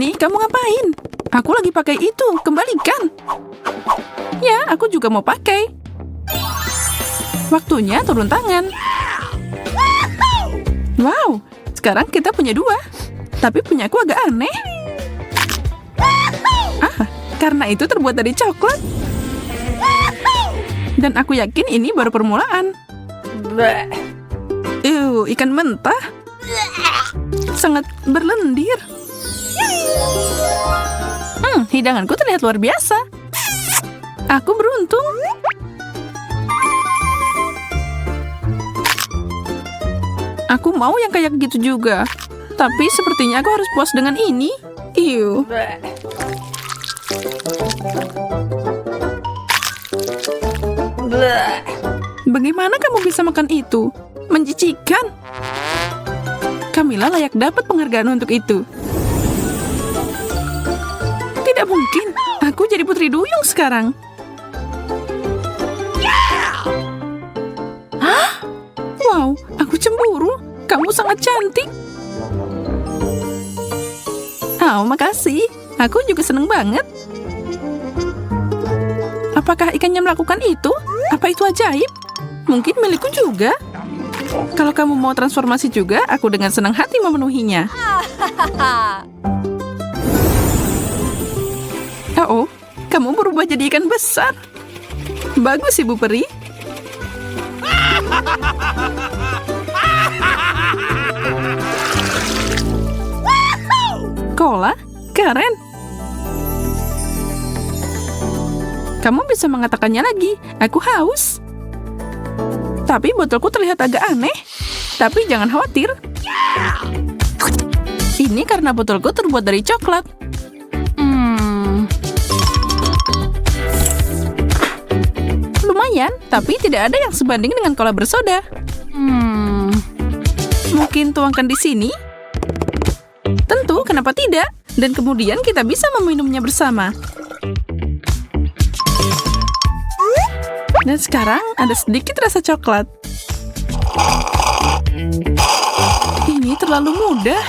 Nih, kamu ngapain? Aku lagi pakai itu, kembalikan. Ya, aku juga mau pakai. Waktunya turun tangan. Wow, sekarang kita punya 2. Tapi punyaku agak aneh. Karena itu terbuat dari coklat. Dan aku yakin ini baru permulaan. Ikan mentah. Sangat berlendir. Hidanganku terlihat luar biasa. Aku beruntung. Aku mau yang kayak gitu juga. Tapi sepertinya aku harus puas dengan ini. Iu. Bagaimana kamu bisa makan itu? Menjijikan. Camilla layak dapat penghargaan untuk itu. Tidak mungkin. Aku jadi putri duyung sekarang. Hah? Wow, aku cemburu. Kamu sangat cantik. Oh, makasih. Aku juga seneng banget. Apakah ikannya melakukan itu? Apa itu ajaib? Mungkin milikku juga. Kalau kamu mau transformasi juga, aku dengan senang hati memenuhinya. Oh, kamu berubah jadi ikan besar. Bagus, Ibu Peri. Cola? Keren. Kamu bisa mengatakannya lagi. Aku haus. Tapi botolku terlihat agak aneh. Tapi jangan khawatir. Ini karena botolku terbuat dari coklat. Lumayan, tapi tidak ada yang sebanding dengan cola bersoda. Mungkin tuangkan di sini? Tentu, kenapa tidak? Dan kemudian kita bisa meminumnya bersama. Dan sekarang ada sedikit rasa coklat. Ini terlalu mudah.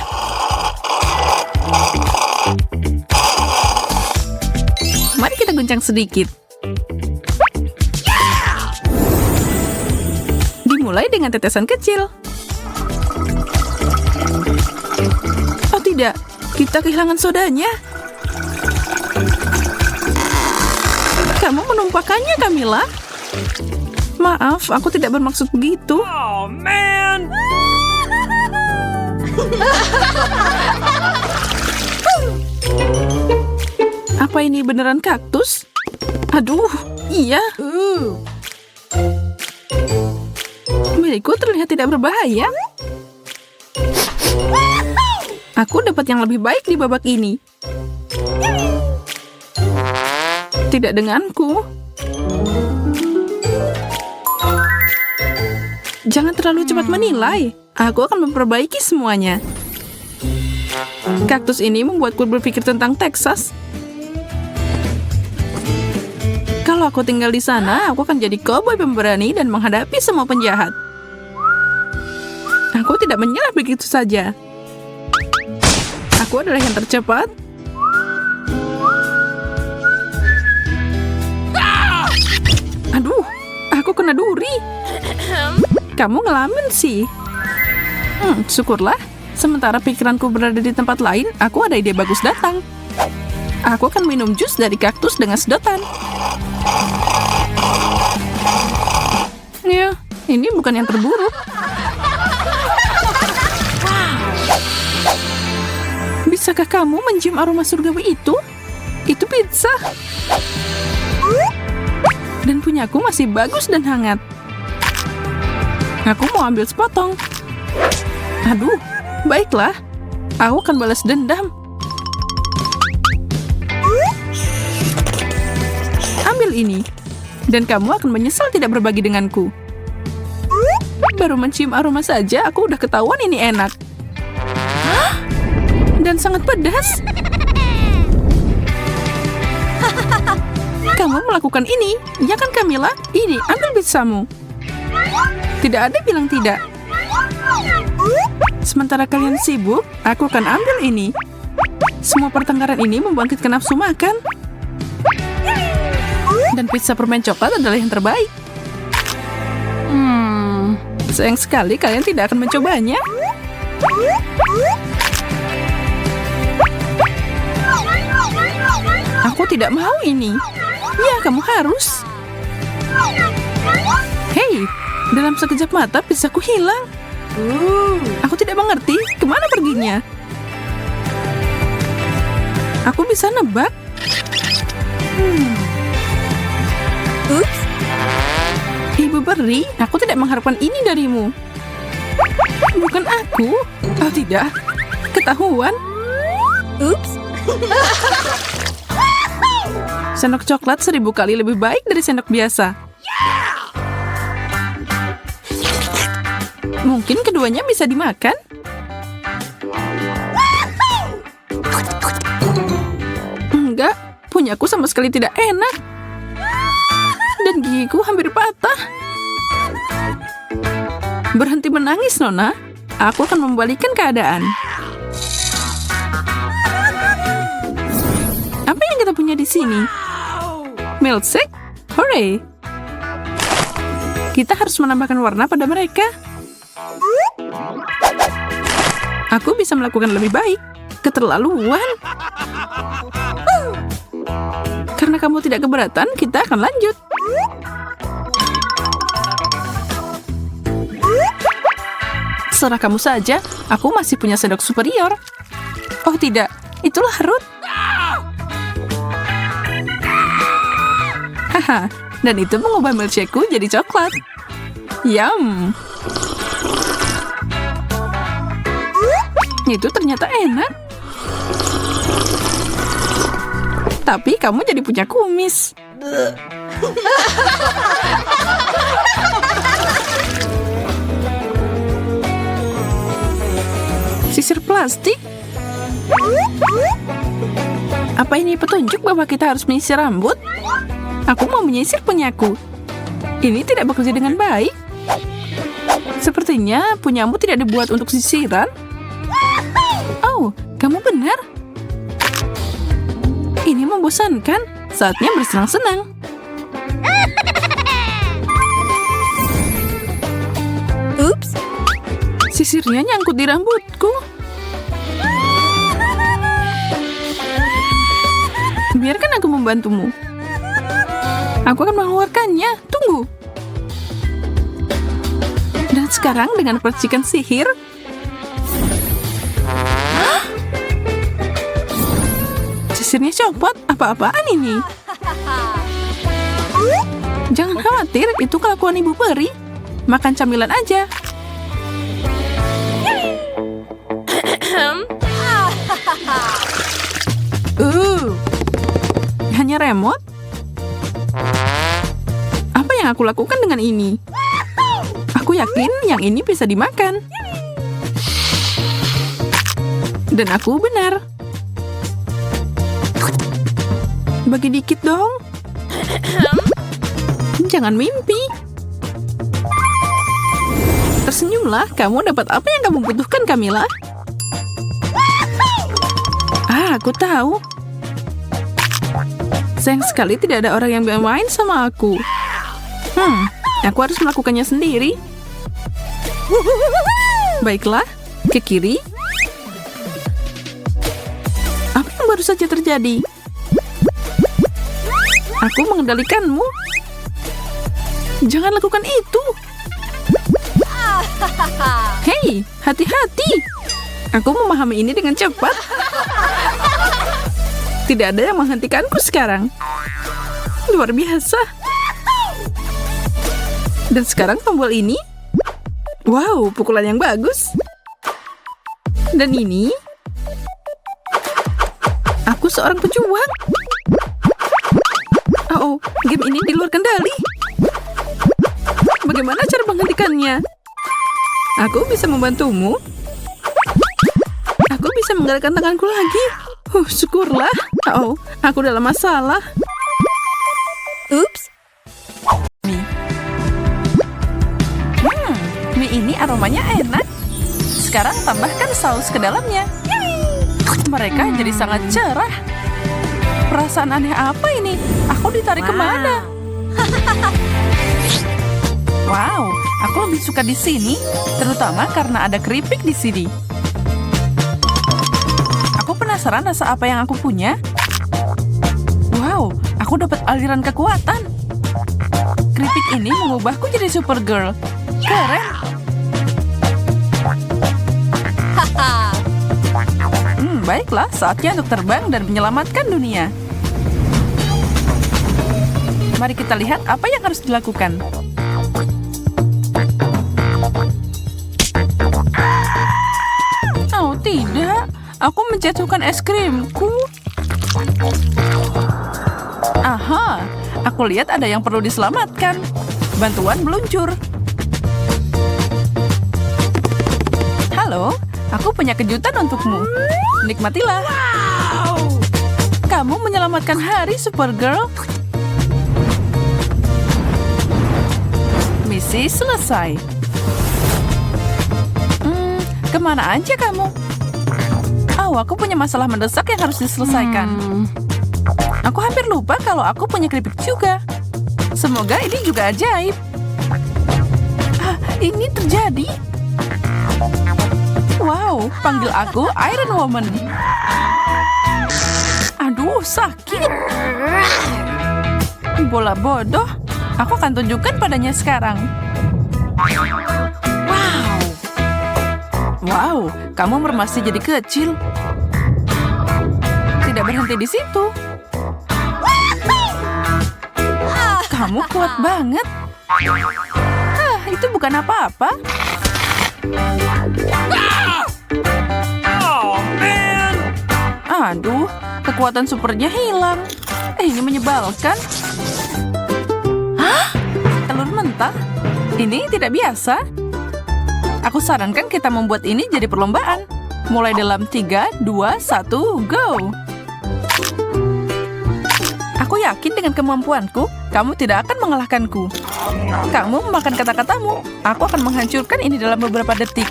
Mari kita guncang sedikit. Dimulai dengan tetesan kecil. Oh tidak, kita kehilangan sodanya. Kamu menumpahkannya, Camilla. Maaf, aku tidak bermaksud begitu. Oh, man! Apa ini beneran kaktus? Aduh, iya. Milikku terlihat tidak berbahaya. Aku dapat yang lebih baik di babak ini. Tidak denganku. Jangan terlalu cepat menilai. Aku akan memperbaiki semuanya. Kaktus ini membuatku berpikir tentang Texas. Kalau aku tinggal di sana, aku akan jadi koboi pemberani dan menghadapi semua penjahat. Aku tidak menyerah begitu saja. Aku adalah yang tercepat. Aduh, aku kena duri. Kamu ngelamin sih. Syukurlah. Sementara pikiranku berada di tempat lain, aku ada ide bagus datang. Aku akan minum jus dari kaktus dengan sedotan. Ya, ini bukan yang terburuk. Bisakah kamu mencium aroma surgawi itu? Itu pizza. Dan punyaku masih bagus dan hangat. Aku mau ambil sepotong. Aduh, baiklah. Aku akan balas dendam. Ambil ini. Dan kamu akan menyesal tidak berbagi denganku. Baru mencium aroma saja, aku udah ketahuan ini enak. Dan sangat pedas. Kamu melakukan ini, ya kan Camilla? Ini, ambil pizzamu. Tidak ada bilang tidak. Sementara kalian sibuk, aku akan ambil ini. Semua pertengkaran ini membangkitkan nafsu makan. Dan pizza permen coklat adalah yang terbaik. Sayang sekali kalian tidak akan mencobanya. Aku tidak mau ini. Ya, kamu harus. Hei, dalam sekejap mata pizzaku hilang. Aku tidak mengerti kemana perginya. Aku bisa nebak. Ups. Ibu Peri, aku tidak mengharapkan ini darimu. Bukan aku. Oh tidak, ketahuan. Ups. Sendok coklat 1000 kali lebih baik dari sendok biasa. Mungkin keduanya bisa dimakan. Enggak, punyaku sama sekali tidak enak. Dan gigiku hampir patah. Berhenti menangis, Nona. Aku akan membalikkan keadaan. Apa yang kita punya di sini? Milkshake? Hooray! Kita harus menambahkan warna pada mereka. Aku bisa melakukan lebih baik. Keterlaluan. Karena kamu tidak keberatan, kita akan lanjut. Serah kamu saja, aku masih punya sendok superior. Oh tidak, itulah Ruth. Haha, dan itu mengubah milkshakeku jadi coklat. Yum. Itu ternyata enak. Tapi kamu jadi punya kumis. Sisir plastik? Apa ini petunjuk bahwa kita harus menyisir rambut? Aku mau menyisir punyaku. Ini tidak bekerja dengan baik. Sepertinya punyamu tidak dibuat untuk sisiran. Oh, kamu benar. Ini membosankan. Saatnya bersenang-senang. Ups. Sisirnya nyangkut di rambutku. Biarkan aku membantumu. Aku akan mengeluarkannya. Tunggu. Dan sekarang dengan percikan sihir. Sisirnya copot. Apa-apaan ini? Jangan khawatir, itu kelakuan Ibu Peri. Makan camilan aja. Hanya remote? Apa yang aku lakukan dengan ini? Aku yakin yang ini bisa dimakan. Dan aku benar. Bagi dikit dong. Jangan mimpi. Tersenyumlah, kamu dapat apa yang kamu butuhkan, Camilla. Aku tahu. Sayang sekali tidak ada orang yang bermain sama aku. Aku harus melakukannya sendiri. Baiklah, ke kiri. Apa yang baru saja terjadi? Aku mengendalikanmu. Jangan lakukan itu. Hei, hati-hati. Aku memahami ini dengan cepat. Tidak ada yang menghentikanku sekarang. Luar biasa. Dan sekarang tombol ini. Wow, pukulan yang bagus. Dan ini. Aku seorang pejuang. Oh, game ini di luar kendali. Bagaimana cara menghentikannya? Aku bisa membantumu. Aku bisa menggerakkan tanganku lagi. Syukurlah. Oh, aku dalam masalah. Ups. Mie ini aromanya enak. Sekarang tambahkan saus ke dalamnya. Mereka jadi sangat cerah. Perasaan aneh apa ini? Aku ditarik kemana? Wow, aku lebih suka di sini, terutama karena ada keripik di sini. Aku penasaran rasa apa yang aku punya. Wow, aku dapat aliran kekuatan. Keripik ini mengubahku jadi Supergirl. Keren. Baiklah, saatnya untuk terbang dan menyelamatkan dunia. Mari kita lihat apa yang harus dilakukan. Oh, tidak. Aku menjatuhkan es krimku. Aha, aku lihat ada yang perlu diselamatkan. Bantuan meluncur. Halo, aku punya kejutan untukmu. Nikmatilah. Wow. Kamu menyelamatkan hari, Supergirl. Misi selesai. Kemana aja kamu? Oh, aku punya masalah mendesak yang harus diselesaikan. Aku hampir lupa kalau aku punya keripik juga. Semoga ini juga ajaib. Ini terjadi. Wow, panggil aku Iron Woman. Aduh, sakit. Bola bodoh. Aku akan tunjukkan padanya sekarang. Wow, kamu masih jadi kecil. Tidak berhenti di situ. Kamu kuat banget. Itu bukan apa-apa. Aduh, kekuatan supernya hilang. Ini menyebalkan. Telur mentah? Ini tidak biasa. Aku sarankan kita membuat ini jadi perlombaan. Mulai dalam 3, 2, 1, go! Aku yakin dengan kemampuanku, kamu tidak akan mengalahkanku. Kamu memakan kata-katamu. Aku akan menghancurkan ini dalam beberapa detik.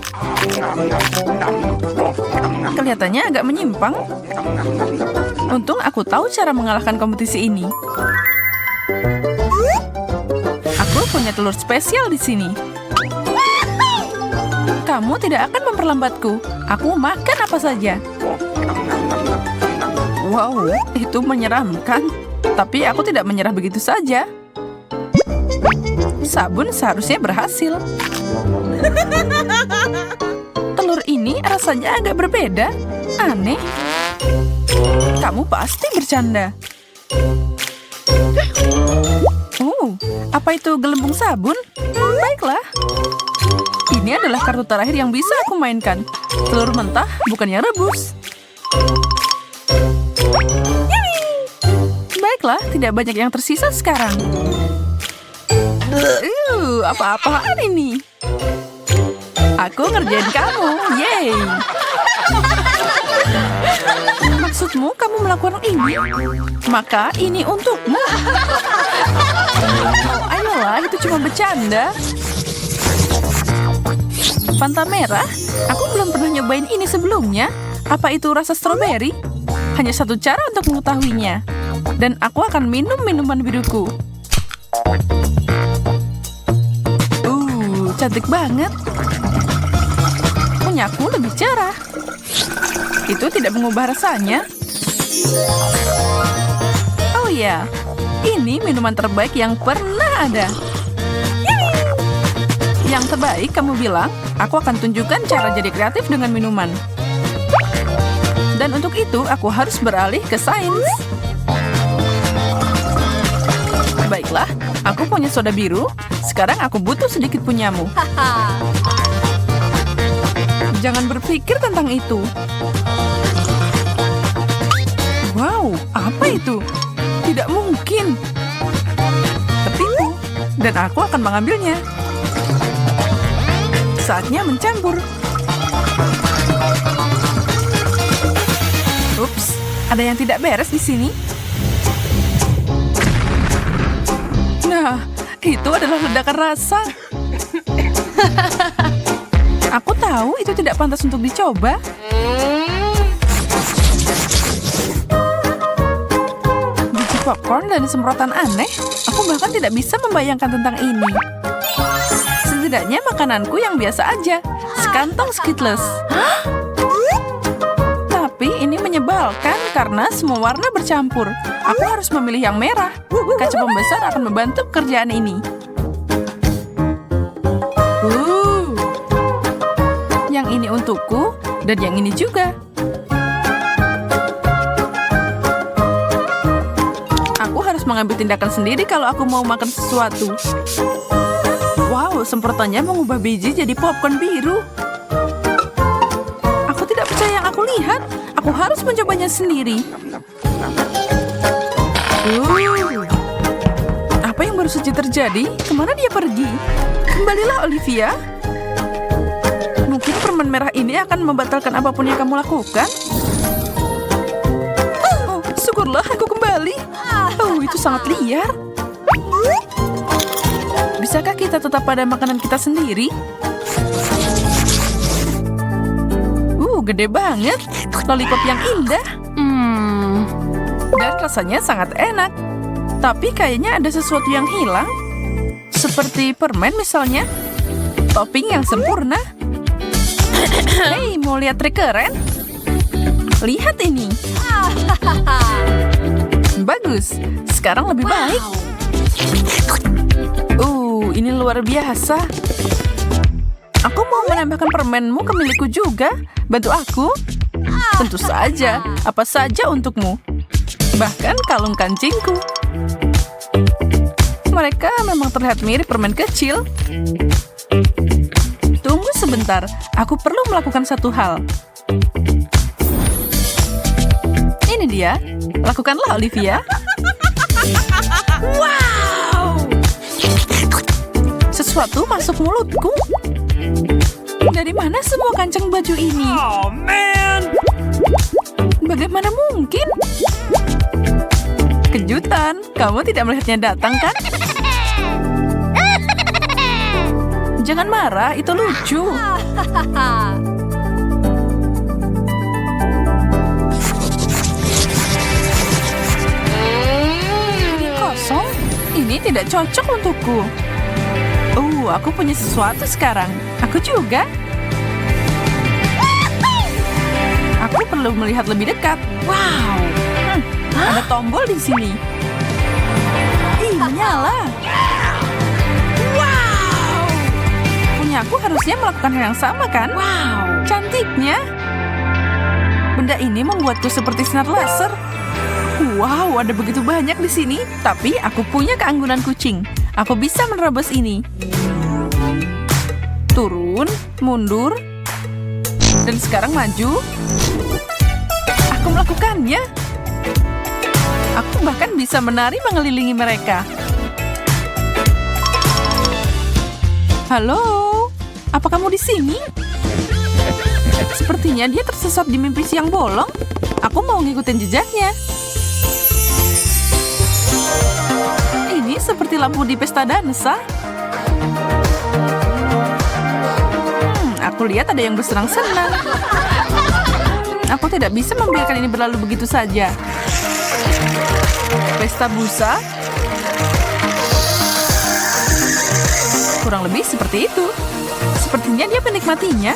Kelihatannya agak menyimpang. Untung aku tahu cara mengalahkan kompetisi ini. Aku punya telur spesial di sini. Kamu tidak akan memperlambatku. Aku makan apa saja. Wow, itu menyeramkan. Tapi aku tidak menyerah begitu saja. Sabun seharusnya berhasil. Telur ini rasanya agak berbeda. Aneh. Kamu pasti bercanda. Oh, apa itu gelembung sabun? Baiklah. Ini adalah kartu terakhir yang bisa aku mainkan. Telur mentah, bukan yang rebus. Baiklah, tidak banyak yang tersisa sekarang. Apa-apaan ini? Aku ngerjain kamu, yeay! Maksudmu kamu melakukan ini? Maka ini untukmu. Ayolah, itu cuma bercanda. Fanta merah? Aku belum pernah nyobain ini sebelumnya. Apa itu rasa stroberi? Hanya satu cara untuk mengetahuinya. Dan aku akan minum minuman biruku. Cantik banget. Punyaku lebih cerah. Itu tidak mengubah rasanya. Oh ya, ini minuman terbaik yang pernah ada. Yang terbaik, kamu bilang, aku akan tunjukkan cara jadi kreatif dengan minuman. Dan untuk itu, aku harus beralih ke sains. Baiklah, aku punya soda biru. Sekarang aku butuh sedikit punyamu. Jangan berpikir tentang itu. Wow, apa itu? Tidak mungkin. Tertipu. Dan aku akan mengambilnya. Saatnya mencampur. Ups, ada yang tidak beres di sini. Nah, itu adalah ledakan rasa. Aku tahu itu tidak pantas untuk dicoba. popcorn dan semprotan aneh. Aku bahkan tidak bisa membayangkan tentang ini. Setidaknya makananku yang biasa aja. Sekantong Skittles. Tapi ini menyebalkan karena semua warna bercampur. Aku harus memilih yang merah. Kaca pembesar akan membantu pekerjaan ini. Yang ini untukku dan yang ini juga. Aku harus mengambil tindakan sendiri kalau aku mau makan sesuatu. Wow, semprotannya mengubah biji jadi popcorn biru. Aku tidak percaya yang aku lihat. Aku harus mencobanya sendiri. Apa yang baru saja terjadi? Kemana dia pergi? Kembalilah, Olivia. Mungkin permen merah ini akan membatalkan apapun yang kamu lakukan. Oh, syukurlah aku kembali. Oh, itu sangat liar. Bisakah kita tetap pada makanan kita sendiri? Gede banget. Lollipop yang indah. Dan rasanya sangat enak. Tapi kayaknya ada sesuatu yang hilang. Seperti permen misalnya. Topping yang sempurna. Hei, mau lihat trik keren? Lihat ini. Bagus. Sekarang lebih baik. Ini luar biasa. Aku mau menambahkan permenmu ke milikku juga. Bantu aku? Tentu saja. Apa saja untukmu. Bahkan kalung kancingku. Mereka memang terlihat mirip permen kecil. Tunggu sebentar. Aku perlu melakukan satu hal. Ini dia. Lakukanlah, Olivia. Wow! Sesuatu masuk mulutku. Dari mana semua kancing baju ini? Oh, man! Bagaimana mungkin? Kejutan, kamu tidak melihatnya datang, kan? Jangan marah, itu lucu. Ini kosong. Ini tidak cocok untukku. Aku punya sesuatu sekarang. Aku juga. Aku perlu melihat lebih dekat. Wow. Ada tombol di sini. Menyala. Wow. Punya aku harusnya melakukan hal yang sama, kan? Wow. Cantiknya. Benda ini membuatku seperti sinar laser. Wow, ada begitu banyak di sini. Tapi aku punya keanggunan kucing. Aku bisa menerobos ini. Turun, mundur, dan sekarang maju. Aku melakukannya. Aku bahkan bisa menari mengelilingi mereka. Halo, apa kamu di sini? Sepertinya dia tersesat di mimpi siang bolong. Aku mau ngikutin jejaknya. Ini seperti lampu di pesta dansa. Aku lihat ada yang bersenang-senang. Aku tidak bisa membiarkan ini berlalu begitu saja. Pesta busa? Kurang lebih seperti itu. Sepertinya dia menikmatinya.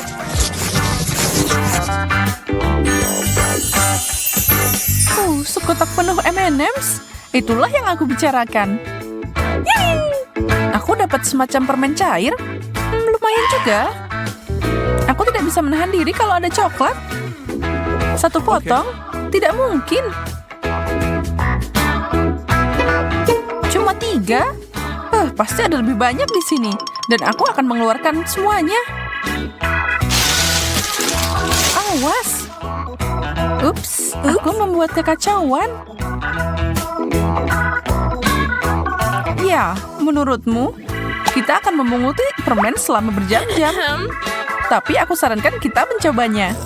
Sekotak penuh M&M's. Itulah yang aku bicarakan. Aku dapat semacam permen cair. Lumayan juga. Aku tidak bisa menahan diri kalau ada coklat. Satu potong? Tidak mungkin. Cuma 3? Pasti ada lebih banyak di sini. Dan aku akan mengeluarkan semuanya. Awas. Ups, aku membuat kekacauan. Ya, menurutmu, kita akan memunguti permen selama berjam-jam. Tapi aku sarankan kita mencobanya.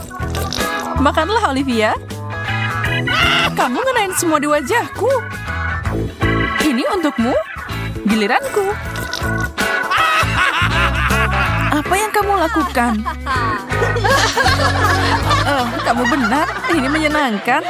Makanlah, Olivia. Kamu ngenain semua di wajahku. Ini untukmu. Giliranku. Apa yang kamu lakukan? Kamu benar. Ini menyenangkan.